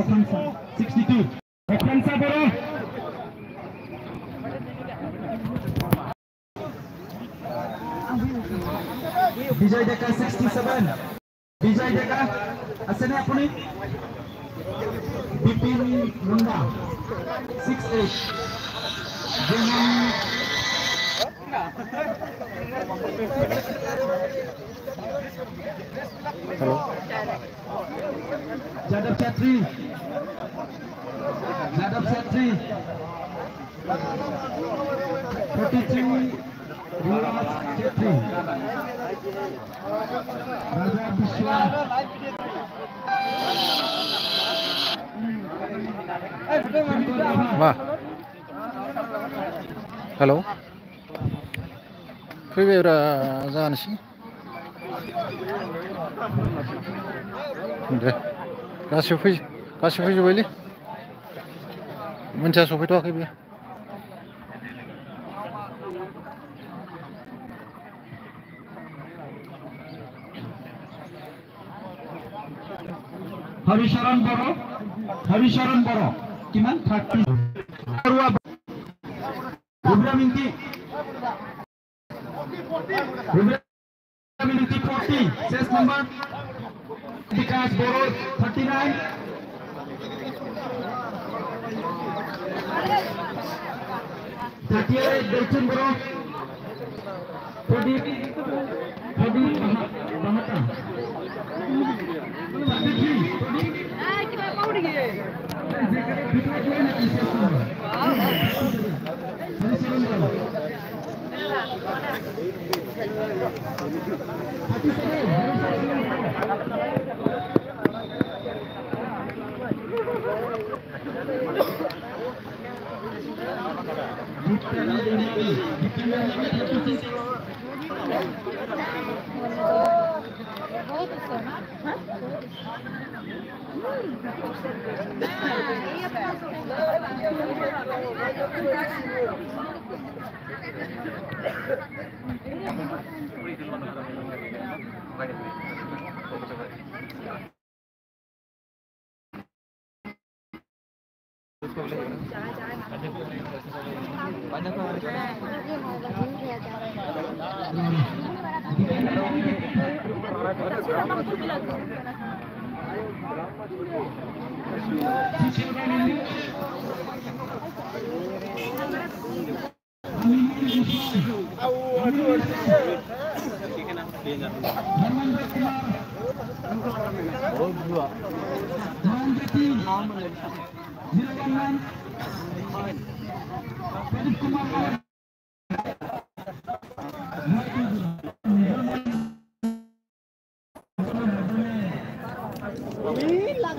Efransa 62. Efransa Boro. Vijay Deka 67. Vijay Deka asane apuni. Bipin Munda 68. Jehan Hello. Jadav Chatri. Jadav Chatri 43. Yuvraj Chatri. Raja Bishwa. Ma. Hello. फैबायब्रा जानोसै दे गासिबो फैजोब्बायलै मोनथिया सफैथ'वाखै बेयो Harisharan Boro kiman 30 Rubraminti 40 says number Vikas Boro 39 38 Delchin Boro 40 Bahata นี่